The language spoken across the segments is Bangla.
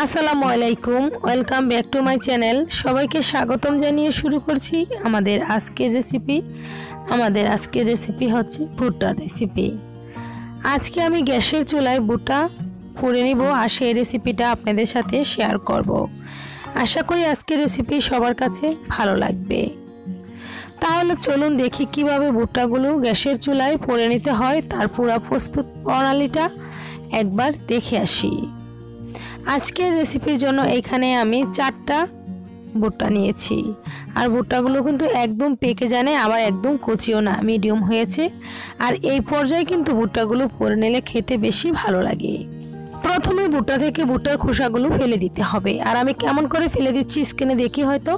আসসালামু আলাইকুম, welcome back to my channel. সবাইকে স্বাগতম জানিয়ে শুরু করছি আমাদের আজকের রেসিপি হচ্ছে ভুট্টার রেসিপি। আজকে আমি গ্যাসের চুলায় ভুট্টা পুড়ে নিব আর সেই রেসিপিটা আপনাদের সাথে শেয়ার করব। আশা করি আজকের রেসিপি সবার কাছে ভালো লাগবে। তাহলে চলুন দেখি কিভাবে ভুট্টাগুলো গ্যাসের চুলায় পুড়ে নিতে হয়, তার পুরো প্রস্তুত প্রণালীটা একবার দেখে আসি। আজকের রেসিপির জন্য এখানে আমি 4টা ভুট্টা নিয়েছি। আর ভুট্টাগুলো কিন্তু একদম পেকে জানে, আবার একদম কচিও না, মিডিয়াম হয়েছে। আর এই পর্যায়ে কিন্তু ভুট্টাগুলো পুড়ে নিলে খেতে বেশি ভালো লাগে। প্রথমে ভুট্টা থেকে ভুট্টার খোসাগুলো ফেলে দিতে হবে। আর আমি কেমন করে ফেলে দিচ্ছি স্ক্রিনে দেখি হয়তো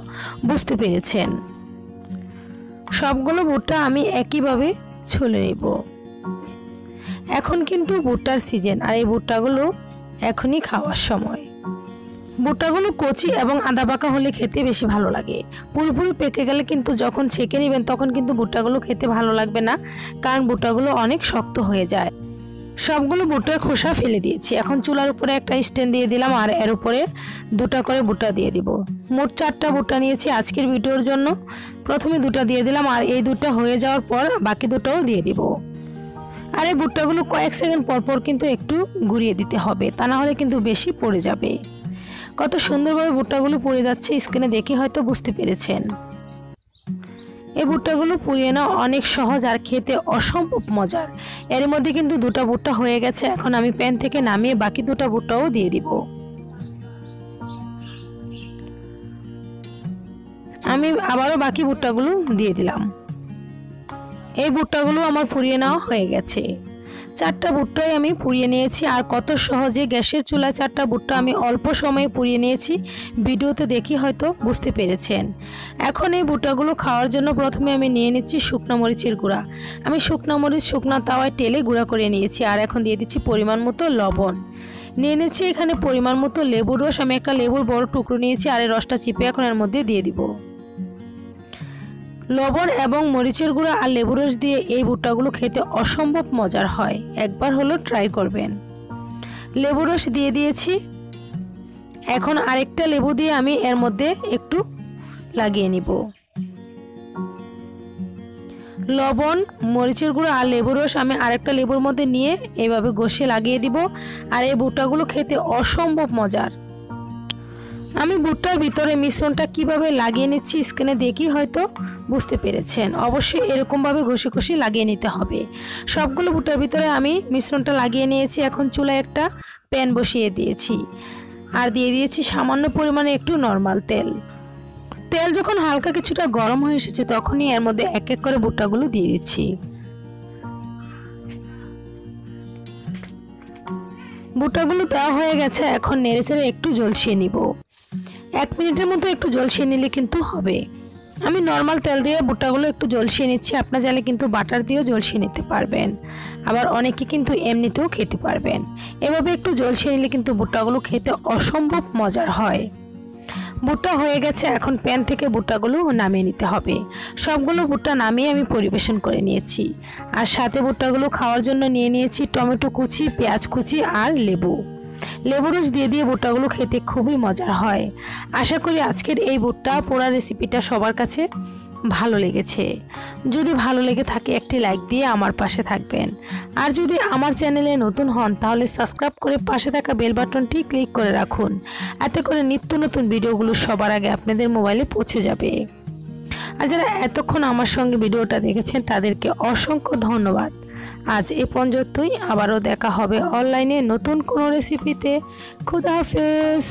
বুঝতে পেরেছেন। সবগুলো ভুট্টা আমি একইভাবে ছুলে নেব। এখন কিন্তু ভুট্টার সিজন, আর এই ভুট্টাগুলো এখনই খাওয়ার সময়। ভুট্টাগুলো কচি এবং আদা পাকা হলে খেতে বেশি ভালো লাগে। পুরোপুরি পেকে গেলে কিন্তু যখন ছেঁকে নেবেন তখন কিন্তু ভুট্টাগুলো খেতে ভালো লাগবে না, কারণ ভুট্টাগুলো অনেক শক্ত হয়ে যায়। সবগুলো ভুট্টার খোসা ফেলে দিয়েছি। এখন চুলার উপরে একটা স্ট্যান্ড দিয়ে দিলাম আর এর উপরে 2টা করে ভুট্টা দিয়ে দিব। মোট 4টা ভুট্টা নিয়েছি আজকের ভিডিওর জন্য। প্রথমে 2টা দিয়ে দিলাম, আর এই 2টা হয়ে যাওয়ার পর বাকি 2টাও দিয়ে দিব। আর এই ভুট্টাগুলো কয়েক সেকেন্ড পর পর কিন্তু একটু ঘুরিয়ে দিতে হবে, তা না হলে কিন্তু বেশি পড়ে যাবে। কত সুন্দরভাবে ভুট্টাগুলো পড়ে যাচ্ছে স্ক্রিনে দেখে হয়তো বুঝতে পেরেছেন। এই ভুট্টাগুলো পুড়িয়ে নেওয়া অনেক সহজ আর খেতে অসম্ভব মজার। এর মধ্যে কিন্তু 2টা ভুট্টা হয়ে গেছে। এখন আমি প্যান থেকে নামিয়ে বাকি 2টা ভুট্টাও দিয়ে দিব। আমি আবারও বাকি ভুট্টাগুলো দিয়ে দিলাম। এই ভুট্টাগুলো আমার পুড়িয়ে নেওয়া হয়ে গেছে। 4টা ভুট্টাই আমি পুড়িয়ে নিয়েছি। আর কত সহজে গ্যাসের চুলায় 4টা ভুট্টা আমি অল্প সময়ে পুড়িয়ে নিয়েছি, ভিডিওতে দেখি হয়তো বুঝতে পেরেছেন। এখন এই ভুট্টাগুলো খাওয়ার জন্য প্রথমে আমি নিয়ে নিচ্ছি শুকনো মরিচের গুঁড়া। আমি শুকনো মরিচ শুকনো তাওয়ায় টেলে গুঁড়া করে নিয়েছি। আর এখন দিয়ে দিচ্ছি পরিমাণ মতো লবণ। নিয়ে নিচ্ছি এখানে পরিমাণ মতো লেবুর রস। আমি একটা লেবুর বড় টুকরো নিয়েছি, আর এই রসটা চিপে এখন এর মধ্যে দিয়ে দিব। লবণ এবং মরিচের গুঁড়া আর লেবু রস দিয়ে এই ভুট্টাগুলো খেতে অসম্ভব মজার হয়, একবার হলো ট্রাই করবেন। লেবু রস দিয়ে দিয়েছি। এখন আরেকটা লেবু দিয়ে আমি এর মধ্যে একটু লাগিয়ে নিব। লবণ, মরিচের গুঁড়া আর লেবু রস আমি আরেকটা লেবুর মধ্যে নিয়ে এইভাবে ঘষে লাগিয়ে দিব। আর এই ভুট্টাগুলো খেতে অসম্ভব মজার। আমি ভুট্টার ভিতরে মিশ্রণটা কিভাবে লাগিয়ে নিচ্ছি স্ক্রিনে দেখি হয়তো বুঝতে পেরেছেন। অবশ্যই এরকমভাবে ঘষে ঘষে লাগিয়ে নিতে হবে। সবগুলো ভুট্টার ভিতরে আমি মিশ্রণটা লাগিয়ে নিয়েছি। এখন চুলায় একটা প্যান বসিয়ে দিয়েছি আর দিয়ে দিয়েছি সামান্য পরিমাণে একটু নর্মাল তেল। তেল যখন হালকা কিছুটা গরম হয়ে এসেছে তখনই এর মধ্যে এক এক করে ভুট্টাগুলো দিয়ে দিচ্ছি। ভুট্টাগুলো দেওয়া হয়ে গেছে। এখন নেড়েচেড়ে একটু ঝলসিয়ে নিব। 1 মিনিটের মতো একটু ঝলসিয়ে নিলে কিন্তু হবে। আমি নর্মাল তেল দিয়ে ভুট্টাগুলো একটু ঝলসিয়ে নিচ্ছি। আপনারা চাইলে কিন্তু বাটার দিয়েও ঝলসিয়ে নিতে পারবেন, আবার অনেকে কিন্তু এমনিতেও খেতে পারবেন। এভাবে একটু ঝলসিয়ে নিলে কিন্তু ভুট্টাগুলো খেতে অসম্ভব মজার হয়। ভুট্টা হয়ে গেছে। এখন প্যান থেকে ভুট্টাগুলো নামিয়ে নিতে হবে। সবগুলো ভুট্টা নামিয়ে আমি পরিবেশন করে নিয়েছি। আর সাথে ভুট্টাগুলো খাওয়ার জন্য নিয়ে নিয়েছি টমেটো কুচি, পেঁয়াজ কুচি আর লেবু রস দিয়ে ভুট্টাগুলো খেতে খুবই মজার হয়। আশা করি আজকের এই ভুট্টা পোড়া রেসিপিটা সবার কাছে ভালো লেগেছে। যদি ভালো লেগে থাকে একটি লাইক দিয়ে আমার পাশে থাকবেন। আর যদি আমার চ্যানেলে নতুন হন তাহলে সাবস্ক্রাইব করে পাশে থাকা বেল বাটনটি ক্লিক করে রাখুন। এতে করে নিত্য নতুন ভিডিওগুলো সবার আগে আপনাদের মোবাইলে পৌঁছে যাবে। আর যারা এতক্ষণ আমার সঙ্গে ভিডিওটা দেখেছেন তাদেরকে অসংখ্য ধন্যবাদ। আজ এ পর্যন্তই, আবারও দেখা হবে অনলাইনে নতুন কোনো রেসিপিতে। খুদা হাফেজ।